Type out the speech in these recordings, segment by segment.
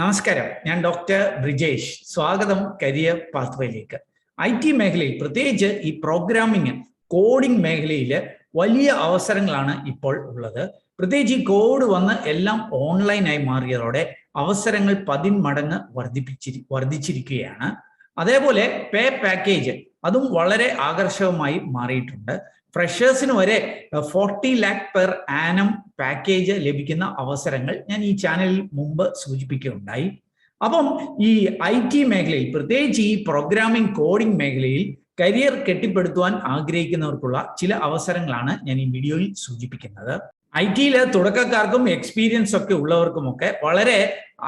നമസ്കാരം, ഞാൻ ഡോക്ടർ ബ്രിജേഷ്. സ്വാഗതം കരിയർ പാത്വേയിലേക്ക്. IT മേഖലയിൽ, പ്രത്യേകിച്ച് ഈ പ്രോഗ്രാമിംഗ്, കോഡിംഗ് മേഖലയിൽ വലിയ അവസരങ്ങളാണ് ഇപ്പോൾ ഉള്ളത്. പ്രത്യേകിച്ച് ഈ കോഡ് വന്ന് എല്ലാം ഓൺലൈനായി മാറിയതോടെ അവസരങ്ങൾ 10 മടങ്ങ് വർദ്ധിച്ചിരിക്കുകയാണ്. അതേപോലെ പേ പാക്കേജ് അതും വളരെ ആകർഷകമായി മാറിയിട്ടുണ്ട്. ഫ്രഷേഴ്സിന് വരെ 40 lakh പെർ ആനം പാക്കേജ് ലഭിക്കുന്ന അവസരങ്ങൾ ഞാൻ ഈ ചാനലിൽ മുമ്പ് സൂചിപ്പിക്കുകയുണ്ടായി. അപ്പം ഈ IT മേഖലയിൽ, പ്രത്യേകിച്ച് ഈ പ്രോഗ്രാമിംഗ് കോഡിംഗ് മേഖലയിൽ കരിയർ കെട്ടിപ്പടുത്തുവാൻ ആഗ്രഹിക്കുന്നവർക്കുള്ള ചില അവസരങ്ങളാണ് ഞാൻ ഈ വീഡിയോയിൽ സൂചിപ്പിക്കുന്നത്. IT-യിൽ തുടക്കക്കാർക്കും എക്സ്പീരിയൻസ് ഒക്കെ ഉള്ളവർക്കുമൊക്കെ വളരെ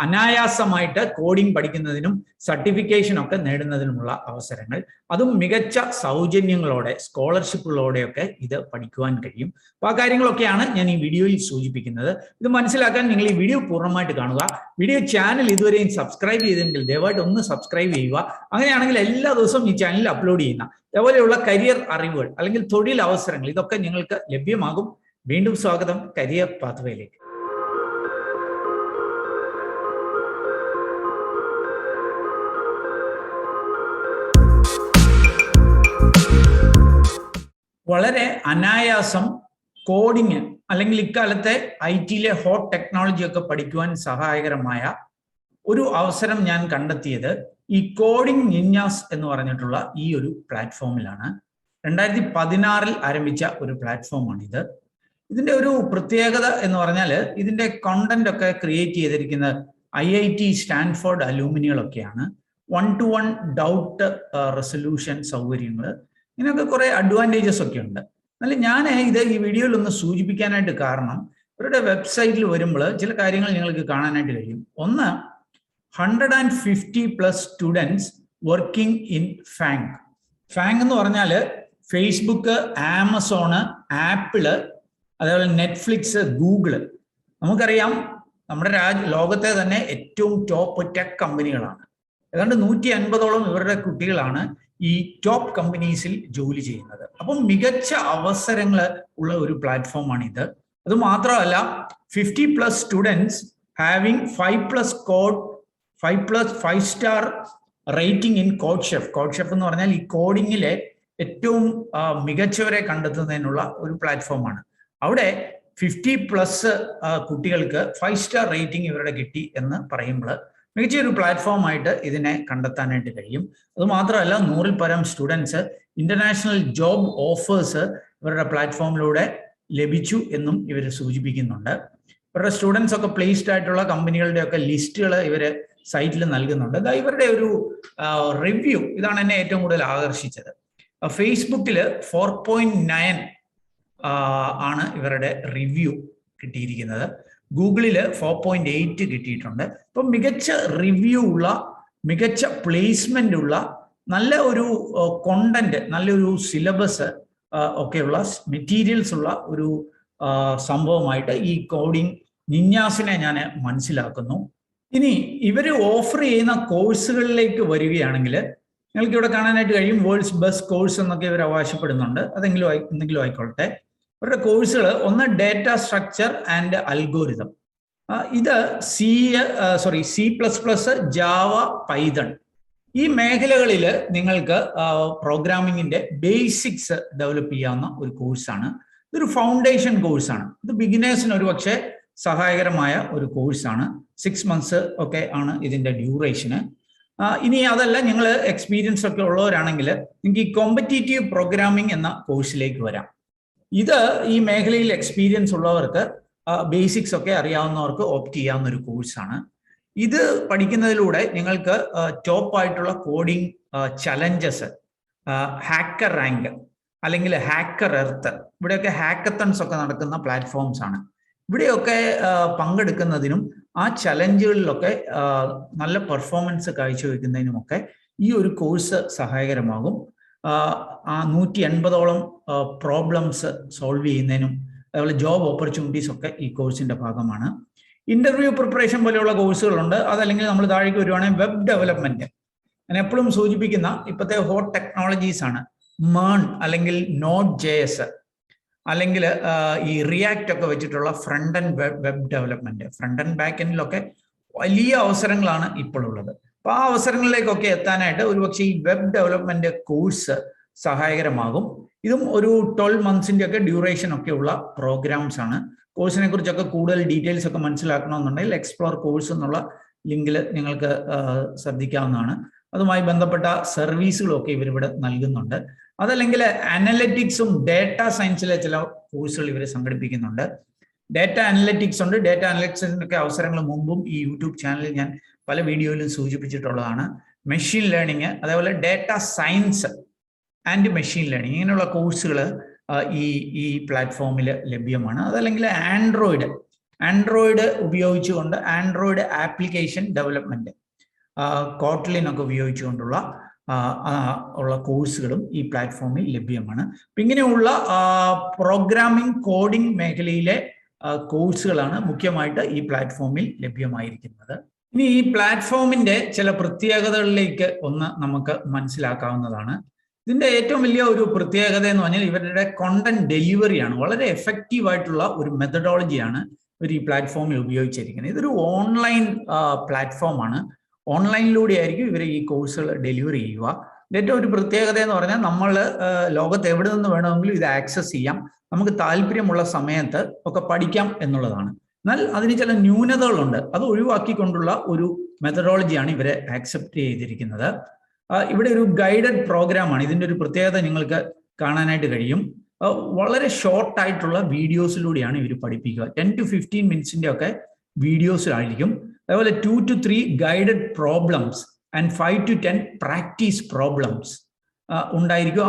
അനായാസമായിട്ട് കോഡിംഗ് പഠിക്കുന്നതിനും സർട്ടിഫിക്കേഷൻ ഒക്കെ നേടുന്നതിനുമുള്ള അവസരങ്ങൾ, അതും മികച്ച സൗജന്യങ്ങളോടെ, സ്കോളർഷിപ്പുകളോടെയൊക്കെ ഇത് പഠിക്കുവാൻ കഴിയും. അപ്പോൾ ആ കാര്യങ്ങളൊക്കെയാണ് ഞാൻ ഈ വീഡിയോയിൽ സൂചിപ്പിക്കുന്നത്. ഇത് മനസ്സിലാക്കാൻ നിങ്ങൾ ഈ വീഡിയോ പൂർണ്ണമായിട്ട് കാണുക. ചാനൽ ഇതുവരെയും സബ്സ്ക്രൈബ് ചെയ്തെങ്കിൽ ദയവായിട്ട് ഒന്ന് സബ്സ്ക്രൈബ് ചെയ്യുക. അങ്ങനെയാണെങ്കിൽ എല്ലാ ദിവസവും ഈ ചാനലിൽ അപ്ലോഡ് ചെയ്യുന്ന ഇതേപോലെയുള്ള കരിയർ അറിവുകൾ അല്ലെങ്കിൽ തൊഴിൽ അവസരങ്ങൾ ഇതൊക്കെ നിങ്ങൾക്ക് ലഭ്യമാകും. വീണ്ടും സ്വാഗതം കരിയർ പാത്വേയിലേക്ക്. വളരെ അനായാസം കോഡിങ് അല്ലെങ്കിൽ ഇക്കാലത്തെ IT-യിലെ ഹോട്ട് ടെക്നോളജി ഒക്കെ പഠിക്കുവാൻ സഹായകരമായ ഒരു അവസരം ഞാൻ കണ്ടെത്തിയത് ഈ കോഡിംഗ് നിൻജാസ് എന്ന് പറഞ്ഞിട്ടുള്ള ഈ ഒരു പ്ലാറ്റ്ഫോമിലാണ്. 2016 ആരംഭിച്ച ഒരു പ്ലാറ്റ്ഫോമാണിത്. ഇതിന്റെ ഒരു പ്രത്യേകത എന്ന് പറഞ്ഞാൽ ഇതിന്റെ കണ്ടന്റ് ഒക്കെ ക്രിയേറ്റ് ചെയ്തിരിക്കുന്നത് IIT സ്റ്റാൻഫോർഡ് അലൂമിനികളൊക്കെയാണ്. 1-to-1 ഡൗട്ട് റെസൊല്യൂഷൻ സൗകര്യങ്ങൾ, ഇങ്ങനെയൊക്കെ കുറെ അഡ്വാൻറ്റേജസ് ഒക്കെ ഉണ്ട്. എന്നാൽ ഞാൻ ഇത് ഈ വീഡിയോയിൽ ഒന്ന് സൂചിപ്പിക്കാനായിട്ട് കാരണം, ഇവരുടെ വെബ്സൈറ്റിൽ വരുമ്പോൾ ചില കാര്യങ്ങൾ നിങ്ങൾക്ക് കാണാനായിട്ട് കഴിയും. ഒന്ന്, 150+ students working in FANG. FANG എന്ന് പറഞ്ഞാൽ ഫേസ്ബുക്ക്, ആമസോണ്, ആപ്പിള്, അതേപോലെ നെറ്റ്ഫ്ലിക്സ്, ഗൂഗിള്. നമുക്കറിയാം നമ്മുടെ ലോകത്തെ തന്നെ ഏറ്റവും ടോപ്പ് ടെക് കമ്പനികളാണ്. ഏതാണ്ട് 150ഓളം ഇവരുടെ കുട്ടികളാണ് ഈ ടോപ്പ് കമ്പനീസിൽ ജോലി ചെയ്യുന്നത്. അപ്പം മികച്ച അവസരങ്ങൾ ഉള്ള ഒരു പ്ലാറ്റ്ഫോമാണിത്. അത് മാത്രമല്ല, 50+ students having 5+ star rating in code chef. Code chef എന്ന് പറഞ്ഞാൽ ഈ കോഡിങ്ങിലെ ഏറ്റവും മികച്ചവരെ കണ്ടെത്തുന്നതിനുള്ള ഒരു പ്ലാറ്റ്ഫോമാണ്. അവിടെ 50+ കുട്ടികൾക്ക് 5 സ്റ്റാർ റേറ്റിംഗ് ഇവരുടെ കിട്ടി എന്ന് പറയുമ്പോൾ മികച്ച ഒരു പ്ലാറ്റ്ഫോമായിട്ട് ഇതിനെ കണ്ടെത്താനായിട്ട് കഴിയും. അതുമാത്രമല്ല, 100-ൽ-പരം സ്റ്റുഡൻസ് ഇന്റർനാഷണൽ ജോബ് ഓഫേഴ്സ് ഇവരുടെ പ്ലാറ്റ്ഫോമിലൂടെ ലഭിച്ചു എന്നും ഇവർ സൂചിപ്പിക്കുന്നുണ്ട്. ഇവരുടെ സ്റ്റുഡൻസ് ഒക്കെ പ്ലേസ്ഡ് ആയിട്ടുള്ള കമ്പനികളുടെ ഒക്കെ ലിസ്റ്റുകൾ ഇവർ സൈറ്റിൽ നൽകുന്നുണ്ട്. ഇവരുടെ ഒരു റിവ്യൂ ഇതാണ് എന്നെ ഏറ്റവും കൂടുതൽ ആകർഷിച്ചത്. ഫേസ്ബുക്കിൽ 4.9 ആണ് ഇവരുടെ റിവ്യൂ കിട്ടിയിരിക്കുന്നത്. ഗൂഗിളിൽ 4.8 കിട്ടിയിട്ടുണ്ട്. അപ്പം മികച്ച റിവ്യൂ ഉള്ള, മികച്ച പ്ലേസ്മെന്റ് ഉള്ള, നല്ല ഒരു കോണ്ടന്റ്, നല്ലൊരു സിലബസ് ഒക്കെയുള്ള മെറ്റീരിയൽസ് ഉള്ള ഒരു സംഭവമായിട്ട് ഈ കോഡിംഗ് നിൻജാസിനെ ഞാൻ മനസ്സിലാക്കുന്നു. ഇനി ഇവർ ഓഫർ ചെയ്യുന്ന കോഴ്സുകളിലേക്ക് വരികയാണെങ്കിൽ നിങ്ങൾക്ക് ഇവിടെ കാണാനായിട്ട് കഴിയും. വേൾഡ്സ് ബെസ്റ്റ് കോഴ്സ് എന്നൊക്കെ ഇവർ അവകാശപ്പെടുന്നുണ്ട്. എന്തെങ്കിലും ആയിക്കോട്ടെ. ഇവരുടെ കോഴ്സുകൾ, ഒന്ന് ഡേറ്റ സ്ട്രക്ചർ ആൻഡ് അൽഗോരിതം. ഇത് C++, ജാവ, പൈതൺ ഈ മേഖലകളിൽ നിങ്ങൾക്ക് പ്രോഗ്രാമിങ്ങിന്റെ ബേസിക്സ് ഡെവലപ്പ് ചെയ്യാവുന്ന ഒരു കോഴ്സാണ്. ഇതൊരു ഫൗണ്ടേഷൻ കോഴ്സാണ്. ഇത് ബിഗിനേഴ്സിന് ഒരു പക്ഷേ സഹായകരമായ ഒരു കോഴ്സാണ്. 6 months ഒക്കെ ആണ് ഇതിന്റെ ഡ്യൂറേഷന്. ഇനി അതല്ല, നിങ്ങൾ എക്സ്പീരിയൻസ് ഒക്കെ ഉള്ളവരാണെങ്കിൽ നിങ്ങൾക്ക് ഈ കോമ്പറ്റീറ്റീവ് പ്രോഗ്രാമിംഗ് എന്ന കോഴ്സിലേക്ക് വരാം. ഇത് ഈ മേഖലയിൽ എക്സ്പീരിയൻസ് ഉള്ളവർക്ക്, ബേസിക്സ് ഒക്കെ അറിയാവുന്നവർക്ക് ഓപ്റ്റ് ചെയ്യാവുന്ന ഒരു കോഴ്സാണ്. ഇത് പഠിക്കുന്നതിലൂടെ നിങ്ങൾക്ക് ടോപ്പ് ആയിട്ടുള്ള കോഡിംഗ് ചലഞ്ചസ്, ഹാക്കർ റാങ്ക് അല്ലെങ്കിൽ ഹാക്കർ എർത്ത്, ഇവിടെയൊക്കെ ഹാക്കത്തൺസ് ഒക്കെ നടക്കുന്ന പ്ലാറ്റ്ഫോംസ് ആണ്. ഇവിടെയൊക്കെ പങ്കെടുക്കുന്നതിനും ആ ചലഞ്ചുകളിലൊക്കെ നല്ല പെർഫോമൻസ് കാഴ്ചവെക്കുന്നതിനുമൊക്കെ ഈ ഒരു കോഴ്സ് സഹായകരമാകും. 180ഓളം പ്രോബ്ലംസ് സോൾവ് ചെയ്യുന്നതിനും അതുപോലെ ജോബ് ഓപ്പർച്യൂണിറ്റീസ് ഒക്കെ ഈ കോഴ്സിന്റെ ഭാഗമാണ്. ഇന്റർവ്യൂ പ്രിപ്പറേഷൻ പോലെയുള്ള കോഴ്സുകളുണ്ട്. അതല്ലെങ്കിൽ നമ്മൾ താഴേക്ക് വരുവാണെങ്കിൽ വെബ് ഡെവലപ്മെന്റ്, ഞാൻ എപ്പോഴും സൂചിപ്പിക്കുന്ന ഇപ്പോഴത്തെ ഹോട്ട് ടെക്നോളജീസ് ആണ്. മേൺ അല്ലെങ്കിൽ Node.js അല്ലെങ്കിൽ ഈ റിയാക്ട് ഒക്കെ വെച്ചിട്ടുള്ള front and web development, front and back എൻഡിലൊക്കെ വലിയ അവസരങ്ങളാണ് ഇപ്പോൾ ഉള്ളത്. അപ്പോൾ ആ അവസരങ്ങളിലേക്കൊക്കെ എത്താനായിട്ട് ഒരുപക്ഷെ ഈ വെബ് ഡെവലപ്മെന്റ് കോഴ്സ് സഹായകരമാകും. ഇതും ഒരു 12 months ഒക്കെ ഡ്യൂറേഷൻ ഒക്കെ ഉള്ള പ്രോഗ്രാംസ് ആണ്. കോഴ്സിനെ കുറിച്ചൊക്കെ കൂടുതൽ ഡീറ്റെയിൽസ് ഒക്കെ മനസ്സിലാക്കണമെന്നുണ്ടെങ്കിൽ എക്സ്പ്ലോർ കോഴ്സ് എന്നുള്ള ലിങ്കിൽ നിങ്ങൾക്ക് ശ്രദ്ധിക്കാവുന്നതാണ്. അതുമായി ബന്ധപ്പെട്ട സർവീസുകളൊക്കെ ഇവരിവിടെ നൽകുന്നുണ്ട്. അതല്ലെങ്കിൽ അനലറ്റിക്സും ഡേറ്റ സയൻസിലെ ചില കോഴ്സുകൾ ഇവർ സംഘടിപ്പിക്കുന്നുണ്ട്. ഡേറ്റ അനലറ്റിക്സ് ഉണ്ട്. ഡേറ്റ അനലറ്റിക്സിനൊക്കെ അവസരങ്ങൾ മുമ്പും ഈ യൂട്യൂബ് ചാനലിൽ ഞാൻ പല വീഡിയോയിലും സൂചിപ്പിച്ചിട്ടുള്ളതാണ്. മെഷീൻ ലേണിംഗ്, അതേപോലെ data science and machine learning, ഇങ്ങനെയുള്ള കോഴ്സുകൾ ഈ പ്ലാറ്റ്ഫോമിൽ ലഭ്യമാണ്. അതല്ലെങ്കിൽ ആൻഡ്രോയിഡ് ഉപയോഗിച്ചുകൊണ്ട് ആൻഡ്രോയിഡ് ആപ്ലിക്കേഷൻ ഡെവലപ്മെന്റ്, കോട്ട്ലിനൊക്കെ ഉപയോഗിച്ചുകൊണ്ടുള്ള കോഴ്സുകളും ഈ പ്ലാറ്റ്ഫോമിൽ ലഭ്യമാണ്. അപ്പം ഇങ്ങനെയുള്ള പ്രോഗ്രാമിംഗ് കോഡിംഗ് മേഖലയിലെ കോഴ്സുകളാണ് മുഖ്യമായിട്ട് ഈ പ്ലാറ്റ്ഫോമിൽ ലഭ്യമായിരിക്കുന്നത്. ഇനി ഈ പ്ലാറ്റ്ഫോമിന്റെ ചില പ്രത്യേകതകളിലേക്ക് ഒന്ന് നമുക്ക് മനസ്സിലാക്കാവുന്നതാണ്. ഇതിന്റെ ഏറ്റവും വലിയ ഒരു പ്രത്യേകത എന്ന് പറഞ്ഞാൽ ഇവരുടെ കോണ്ടന്റ് ഡെലിവറിയാണ്. വളരെ എഫക്റ്റീവ് ആയിട്ടുള്ള ഒരു മെത്തഡോളജിയാണ് ഇവർ ഈ പ്ലാറ്റ്ഫോമിൽ ഉപയോഗിച്ചിരിക്കുന്നത്. ഇതൊരു ഓൺലൈൻ പ്ലാറ്റ്ഫോമാണ്. ഓൺലൈനിലൂടെ ആയിരിക്കും ഇവർ ഈ കോഴ്സുകൾ ഡെലിവറി ചെയ്യുക. ഏറ്റവും ഒരു പ്രത്യേകത എന്ന് പറഞ്ഞാൽ നമ്മൾ ലോകത്ത് എവിടെ നിന്ന് വേണമെങ്കിലും ഇത് ആക്സസ് ചെയ്യാം, നമുക്ക് താല്പര്യമുള്ള സമയത്ത് ഒക്കെ പഠിക്കാം എന്നുള്ളതാണ്. എന്നാൽ അതിന് ചില ന്യൂനതകളുണ്ട്. അത് ഒഴിവാക്കിക്കൊണ്ടുള്ള ഒരു മെത്തഡോളജിയാണ് ഇവരെ ആക്സെപ്റ്റ് ചെയ്തിരിക്കുന്നത്. ഇവിടെ ഒരു ഗൈഡഡ് പ്രോഗ്രാമാണ്. ഇതിൻ്റെ ഒരു പ്രത്യേകത നിങ്ങൾക്ക് കാണാനായിട്ട് കഴിയും. വളരെ ഷോർട്ടായിട്ടുള്ള വീഡിയോസിലൂടെയാണ് ഇവർ പഠിപ്പിക്കുക. 10 to 15 minutes ഒക്കെ വീഡിയോസിലായിരിക്കും. അതേപോലെ 2 to 3 guided problems and 5 to 10 practice problems ഉണ്ടായിരിക്കും.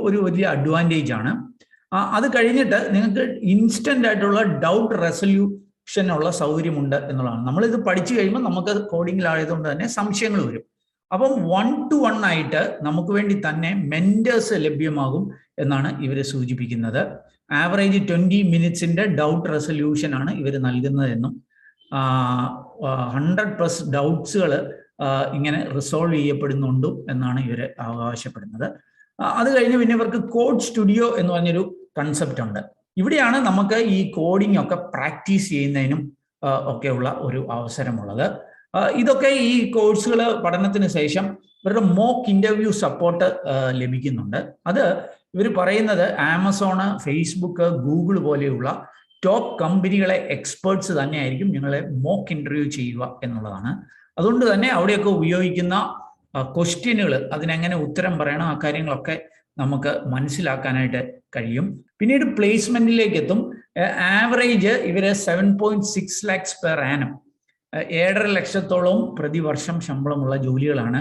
ഒരു വലിയ അഡ്വാൻറ്റേജ് ആണ്. അത് കഴിഞ്ഞിട്ട് നിങ്ങൾക്ക് ഇൻസ്റ്റന്റ് ആയിട്ടുള്ള ഡൗട്ട് റെസൊല്യൂഷനുള്ള സൗകര്യമുണ്ട് എന്നുള്ളതാണ്. നമ്മളിത് പഠിച്ചു കഴിയുമ്പോൾ നമുക്ക് കോഡിങ്ങിലായതുകൊണ്ട് തന്നെ സംശയങ്ങൾ വരും. അപ്പം 1-to-1 ആയിട്ട് നമുക്ക് വേണ്ടി തന്നെ മെന്റേഴ്സ് ലഭ്യമാകും എന്നാണ് ഇവർ സൂചിപ്പിക്കുന്നത്. ആവറേജ് 20 minutes ഡൗട്ട് റെസൊല്യൂഷൻ ആണ് ഇവർ നൽകുന്നതെന്നും 100+ ഡൗട്ട്സുകൾ ഇങ്ങനെ റിസോൾവ് ചെയ്യപ്പെടുന്നുണ്ട് എന്നാണ് ഇവർ അവകാശപ്പെടുന്നത്. അത് കഴിഞ്ഞ് പിന്നെ ഇവർക്ക് കോഡ് സ്റ്റുഡിയോ എന്ന് പറഞ്ഞൊരു കൺസെപ്റ്റ് ഉണ്ട്. ഇവിടെയാണ് നമുക്ക് ഈ കോഡിംഗ് ഒക്കെ പ്രാക്ടീസ് ചെയ്യുന്നതിനും ഒക്കെയുള്ള ഒരു അവസരമുള്ളത്. ഇതൊക്കെ ഈ കോഴ്സുകൾ പഠനത്തിന് ശേഷം ഇവരുടെ മോക്ക് ഇന്റർവ്യൂ സപ്പോർട്ട് ലഭിക്കുന്നുണ്ട്. അത് ഇവർ പറയുന്നത് ആമസോൺ, ഫേസ്ബുക്ക്, ഗൂഗിൾ പോലെയുള്ള ടോപ്പ് കമ്പനികളെ എക്സ്പേർട്സ് തന്നെയായിരിക്കും നിങ്ങളെ മോക്ക് ഇന്റർവ്യൂ ചെയ്യുക എന്നുള്ളതാണ്. അതുകൊണ്ട് തന്നെ അവിടെയൊക്കെ ഉപയോഗിക്കുന്ന ക്വസ്റ്റ്യനുകൾ, അതിനെങ്ങനെ ഉത്തരം പറയണം, ആ കാര്യങ്ങളൊക്കെ നമുക്ക് മനസ്സിലാക്കാനായിട്ട് കഴിയും. പിന്നീട് പ്ലേസ്മെന്റിലേക്ക് എത്തും. ആവറേജ് ഇവര് 7.6 lakhs per annum, 7.5 ലക്ഷത്തോളം പ്രതിവർഷം ശമ്പളമുള്ള ജോലികളാണ്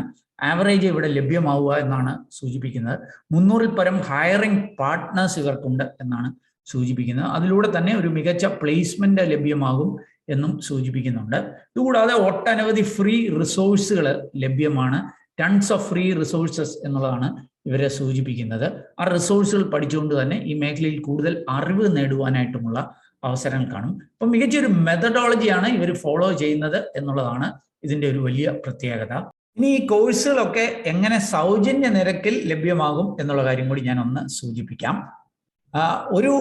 ആവറേജ് ഇവിടെ ലഭ്യമാവുക എന്നാണ് സൂചിപ്പിക്കുന്നത്. 300-ൽ പരം ഹയറിംഗ് പാർട്ട്നേഴ്സ് ഇവർക്കുണ്ട് എന്നാണ് സൂചിപ്പിക്കുന്നത്. അതിലൂടെ തന്നെ ഒരു മികച്ച പ്ലേസ്മെന്റ് ലഭ്യമാകും എന്നും സൂചിപ്പിക്കുന്നുണ്ട്. ഇതുകൂടാതെ ഒട്ടനവധി ഫ്രീ റിസോഴ്സുകൾ ലഭ്യമാണ്. ടൺസ് ഓഫ് ഫ്രീ റിസോഴ്സസ് എന്നുള്ളതാണ് ഇവരെ സൂചിപ്പിക്കുന്നത്. ആ റിസോഴ്സുകൾ പഠിച്ചുകൊണ്ട് തന്നെ ഈ മേഖലയിൽ കൂടുതൽ അറിവ് നേടുവാനായിട്ടുമുള്ള അവസരങ്ങൾ കാണും. അപ്പം മികച്ചൊരു മെത്തഡോളജിയാണ് ഇവർ ഫോളോ ചെയ്യുന്നത് എന്നുള്ളതാണ് ഇതിൻ്റെ ഒരു വലിയ പ്രത്യേകത. ഇനി ഈ കോഴ്സുകളൊക്കെ എങ്ങനെ സൗജന്യ നിരക്കിൽ ലഭ്യമാകും എന്നുള്ള കാര്യം കൂടി ഞാൻ ഒന്ന് സൂചിപ്പിക്കാം. ഒരു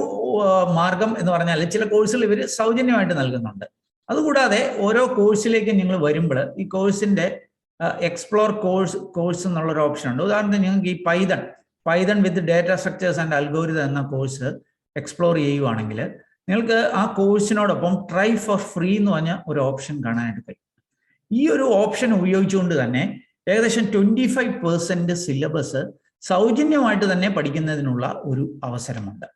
മാർഗം എന്ന് പറഞ്ഞാൽ ചില കോഴ്സുകൾ ഇവർ സൗജന്യമായിട്ട് നൽകുന്നുണ്ട്. അതുകൂടാതെ ഓരോ കോഴ്സിലേക്ക് നിങ്ങൾ വരുമ്പോൾ ഈ കോഴ്സിന്റെ എക്സ്പ്ലോർ കോഴ്സ് എന്നുള്ളൊരു ഓപ്ഷൻ ഉണ്ട്. ഉദാഹരണത്തിന് നിങ്ങൾക്ക് ഈ Python with data structures and algorithm എന്ന കോഴ്സ് എക്സ്പ്ലോർ ചെയ്യുവാണെങ്കിൽ നിങ്ങൾക്ക് ആ കോഴ്സിനോടൊപ്പം ട്രൈ ഫോർ ഫ്രീ എന്ന് പറഞ്ഞ ഒരു ഓപ്ഷൻ കാണാനായിട്ട് കഴിയും. ഈ ഒരു ഓപ്ഷൻ ഉപയോഗിച്ചുകൊണ്ട് തന്നെ ഏകദേശം 25% സിലബസ് സൗജന്യമായിട്ട് തന്നെ പഠിക്കുന്നതിനുള്ള ഒരു അവസരമുണ്ട്.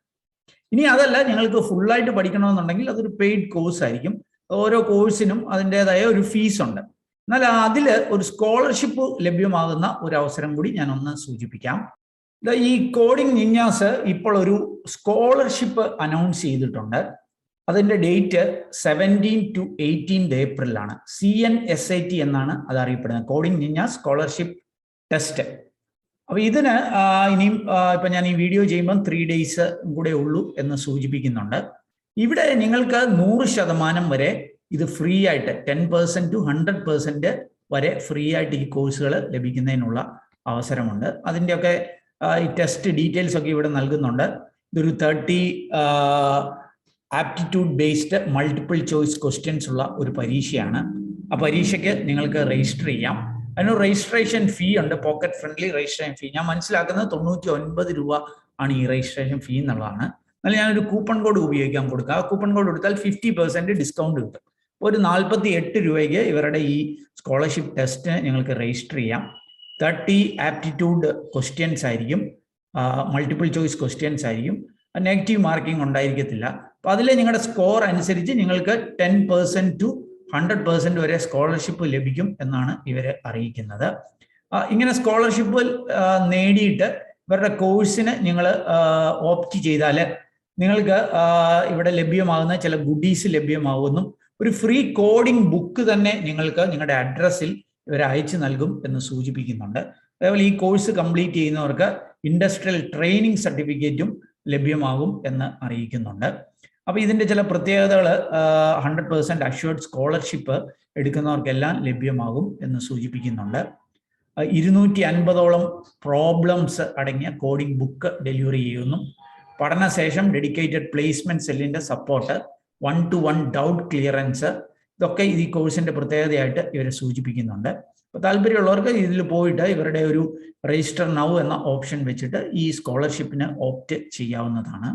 ഇനി അതല്ല, നിങ്ങൾക്ക് ഫുള്ളായിട്ട് പഠിക്കണമെന്നുണ്ടെങ്കിൽ അതൊരു പെയ്ഡ് കോഴ്സ് ആയിരിക്കും. ഓരോ കോഴ്സിനും അതിൻ്റെതായ ഒരു ഫീസ് ഉണ്ട്. എന്നാൽ അതിൽ ഒരു സ്കോളർഷിപ്പ് ലഭ്യമാകുന്ന ഒരു അവസരം കൂടി ഞാൻ ഒന്ന് സൂചിപ്പിക്കാം. ഈ കോഡിംഗ് നിന്യാസ് ഇപ്പോൾ ഒരു സ്കോളർഷിപ്പ് അനൗൺസ് ചെയ്തിട്ടുണ്ട്. അതിൻ്റെ ഡേറ്റ് 17 to 18 ഏപ്രിലാണ്. CNSAT എന്നാണ് അത് അറിയപ്പെടുന്നത്, കോഡിംഗ് നിന്യാസ് സ്കോളർഷിപ്പ് ടെസ്റ്റ്. അപ്പൊ ഇതിന് ഇനിയും ഇപ്പൊ ഞാൻ ഈ വീഡിയോ ചെയ്യുമ്പോൾ 3 days കൂടെ ഉള്ളൂ എന്ന് സൂചിപ്പിക്കുന്നുണ്ട്. ഇവിടെ നിങ്ങൾക്ക് 100% വരെ ഇത് ഫ്രീ ആയിട്ട് 10% to 100% വരെ ഫ്രീ ആയിട്ട് ഈ കോഴ്സുകൾ ലഭിക്കുന്നതിനുള്ള അവസരമുണ്ട്. അതിൻ്റെയൊക്കെ ഈ ടെസ്റ്റ് ഡീറ്റെയിൽസ് ഒക്കെ ഇവിടെ നൽകുന്നുണ്ട്. ഇതൊരു 30 aptitude based multiple choice questions ഉള്ള ഒരു പരീക്ഷയാണ്. ആ പരീക്ഷയ്ക്ക് നിങ്ങൾക്ക് രജിസ്റ്റർ ചെയ്യാം. അതിന് രജിസ്ട്രേഷൻ ഫീ ഉണ്ട്, പോക്കറ്റ് ഫ്രണ്ട്ലി രജിസ്ട്രേഷൻ ഫീ. ഞാൻ മനസ്സിലാക്കുന്നത് 99 രൂപ ആണ് ഈ രജിസ്ട്രേഷൻ ഫീ എന്നുള്ളതാണ്. എന്നാൽ ഞാനൊരു കൂപ്പൺ കോഡ് ഉപയോഗിക്കാൻ കൊടുക്കുക. ആ കൂപ്പൺ കോഡ് കൊടുത്താൽ 50% ഡിസ്കൗണ്ട് കിട്ടും. ഒരു 48 രൂപയ്ക്ക് ഇവരുടെ ഈ സ്കോളർഷിപ്പ് ടെസ്റ്റ് നിങ്ങൾക്ക് രജിസ്റ്റർ ചെയ്യാം. 30 ആപ്റ്റിറ്റ്യൂഡ് ക്വസ്റ്റ്യൻസ് ആയിരിക്കും, മൾട്ടിപ്പിൾ ചോയ്സ് ക്വസ്റ്റ്യൻസ് ആയിരിക്കും, നെഗറ്റീവ് മാർക്കിംഗ് ഉണ്ടായിരിക്കത്തില്ല. അപ്പോൾ അതിൽ നിങ്ങളുടെ സ്കോർ അനുസരിച്ച് നിങ്ങൾക്ക് 10% to 100% വരെ സ്കോളർഷിപ്പ് ലഭിക്കും എന്നാണ് ഇവർ അറിയിക്കുന്നത്. ഇങ്ങനെ സ്കോളർഷിപ്പ് നേടിയിട്ട് ഇവരുടെ കോഴ്സിന് നിങ്ങൾ ഓപ്റ്റ് ചെയ്താൽ നിങ്ങൾക്ക് ഇവിടെ ലഭ്യമാകുന്ന ചില ഗുഡീസ് ലഭ്യമാകുന്നു. ഒരു ഫ്രീ കോഡിംഗ് ബുക്ക് തന്നെ നിങ്ങൾക്ക് നിങ്ങളുടെ അഡ്രസ്സിൽ ഇവർ അയച്ചു നൽകും എന്ന് സൂചിപ്പിക്കുന്നുണ്ട്. അതേപോലെ ഈ കോഴ്സ് കംപ്ലീറ്റ് ചെയ്യുന്നവർക്ക് ഇൻഡസ്ട്രിയൽ ട്രെയിനിങ് സർട്ടിഫിക്കറ്റും ലഭ്യമാകും എന്ന് അറിയിക്കുന്നുണ്ട്. അപ്പോൾ ഇതിൻ്റെ ചില പ്രത്യേകതകൾ 100% അഷ്വേർഡ് സ്കോളർഷിപ്പ് എടുക്കുന്നവർക്കെല്ലാം ലഭ്യമാകും എന്ന് സൂചിപ്പിക്കുന്നുണ്ട്. 250ഓളം പ്രോബ്ലംസ് അടങ്ങിയ കോഡിംഗ് ബുക്ക് ഡെലിവറി ചെയ്യുന്നു. പഠനശേഷം ഡെഡിക്കേറ്റഡ് പ്ലേസ്മെന്റ് സെല്ലിന്റെ സപ്പോർട്ട്, 1-to-1 ഡൗട്ട് ക്ലിയറൻസ്, ഇതൊക്കെ ഈ കോഴ്സിന്റെ പ്രത്യേകതയായിട്ട് ഇവർ സൂചിപ്പിക്കുന്നുണ്ട്. അപ്പോൾ താല്പര്യമുള്ളവർക്ക് ഇതിൽ പോയിട്ട് ഇവരുടെ ഒരു രജിസ്റ്റർ നൗ എന്ന ഓപ്ഷൻ വെച്ചിട്ട് ഈ സ്കോളർഷിപ്പിന് ഓപ്റ്റ് ചെയ്യാവുന്നതാണ്.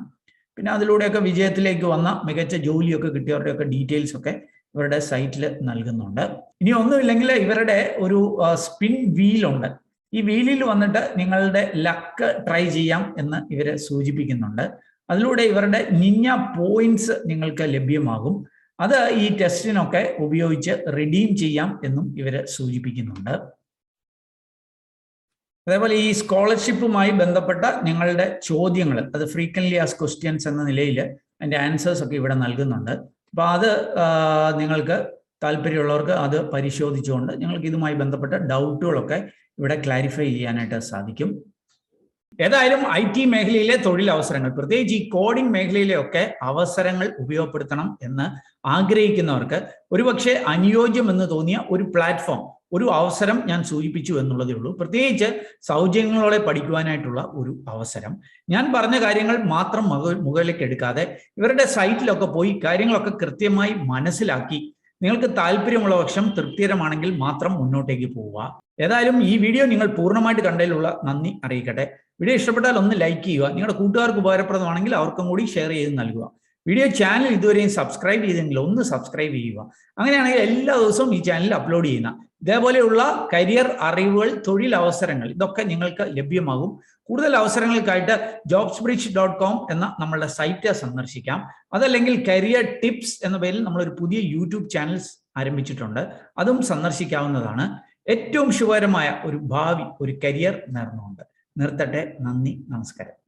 പിന്നെ അതിലൂടെയൊക്കെ വിജയത്തിലേക്ക് വന്ന മികച്ച ജോലിയൊക്കെ കിട്ടിയവരുടെയൊക്കെ ഡീറ്റെയിൽസ് ഒക്കെ ഇവരുടെ സൈറ്റിൽ നൽകുന്നുണ്ട്. ഇനി ഒന്നുമില്ലെങ്കിൽ ഇവരുടെ ഒരു സ്പിൻ വീലുണ്ട്. ഈ വീലിൽ വന്നിട്ട് നിങ്ങളുടെ ലക്ക് ട്രൈ ചെയ്യാം എന്ന് ഇവർ സൂചിപ്പിക്കുന്നുണ്ട്. അതിലൂടെ ഇവരുടെ നിഞ്ഞ പോയിന്റ്സ് നിങ്ങൾക്ക് ലഭ്യമാകും. അത് ഈ ടെസ്റ്റിനൊക്കെ ഉപയോഗിച്ച് റിഡീം ചെയ്യാം എന്നും ഇവർ സൂചിപ്പിക്കുന്നുണ്ട്. അതേപോലെ ഈ സ്കോളർഷിപ്പുമായി ബന്ധപ്പെട്ട നിങ്ങളുടെ ചോദ്യങ്ങൾ, അത് ഫ്രീക്വൻലി ആസ്ക്ഡ് ക്വസ്റ്റ്യൻസ് എന്ന നിലയിൽ അതിൻ്റെ ആൻസേഴ്സ് ഒക്കെ ഇവിടെ നൽകുന്നുണ്ട്. അപ്പോൾ അത് നിങ്ങൾക്ക് താല്പര്യമുള്ളവർക്ക് അത് പരിശോധിച്ചുകൊണ്ട് നിങ്ങൾക്ക് ഇതുമായി ബന്ധപ്പെട്ട ഡൗട്ടുകളൊക്കെ ഇവിടെ ക്ലാരിഫൈ ചെയ്യാനായിട്ട് സാധിക്കും. ഏതായാലും IT മേഖലയിലെ തൊഴിലവസരങ്ങൾ, പ്രത്യേകിച്ച് ഈ കോഡിംഗ് മേഖലയിലെ ഒക്കെ അവസരങ്ങൾ ഉപയോഗപ്പെടുത്തണം എന്ന് ആഗ്രഹിക്കുന്നവർക്ക് ഒരുപക്ഷെ അനുയോജ്യം എന്ന് തോന്നിയ ഒരു പ്ലാറ്റ്ഫോം, ഒരു അവസരം ഞാൻ സൂചിപ്പിച്ചു എന്നുള്ളതേ ഉള്ളൂ. പ്രത്യേകിച്ച് സൗജന്യങ്ങളോടെ പഠിക്കുവാനായിട്ടുള്ള ഒരു അവസരം. ഞാൻ പറഞ്ഞ കാര്യങ്ങൾ മാത്രം മുകളിലേക്ക് എടുക്കാതെ ഇവരുടെ സൈറ്റിലൊക്കെ പോയി കാര്യങ്ങളൊക്കെ കൃത്യമായി മനസ്സിലാക്കി നിങ്ങൾക്ക് താല്പര്യമുള്ള പക്ഷം തൃപ്തികരമാണെങ്കിൽ മാത്രം മുന്നോട്ടേക്ക് പോവുക. ഏതായാലും ഈ വീഡിയോ നിങ്ങൾ പൂർണ്ണമായിട്ട് കണ്ടതിലുള്ള നന്ദി അറിയിക്കട്ടെ. വീഡിയോ ഇഷ്ടപ്പെട്ടാൽ ഒന്ന് ലൈക്ക് ചെയ്യുക, നിങ്ങളുടെ കൂട്ടുകാർക്ക് ഉപകാരപ്രദമാണെങ്കിൽ അവർക്കും കൂടി ഷെയർ ചെയ്ത് നൽകുക. വീഡിയോ ചാനൽ ഇതുവരെയും സബ്സ്ക്രൈബ് ചെയ്തെങ്കിൽ ഒന്ന് സബ്സ്ക്രൈബ് ചെയ്യുക. അങ്ങനെയാണെങ്കിൽ എല്ലാ ദിവസവും ഈ ചാനലിൽ അപ്ലോഡ് ചെയ്യുന്ന ഇതേപോലെയുള്ള കരിയർ അറിവുകൾ, തൊഴിലവസരങ്ങൾ ഇതൊക്കെ നിങ്ങൾക്ക് ലഭ്യമാകും. കൂടുതൽ അവസരങ്ങൾക്കായിട്ട് jobsbridge.com എന്ന നമ്മളുടെ സൈറ്റ് സന്ദർശിക്കാം. അതല്ലെങ്കിൽ കരിയർ ടിപ്സ് എന്ന പേരിൽ നമ്മളൊരു പുതിയ യൂട്യൂബ് ചാനൽ ആരംഭിച്ചിട്ടുണ്ട്, അതും സന്ദർശിക്കാവുന്നതാണ്. ഏറ്റവും ശുഭകരമായ ഒരു ഭാവി, ഒരു കരിയർ നേർന്നുകൊണ്ട് നിർത്തട്ടെ. നന്ദി, നമസ്കാരം.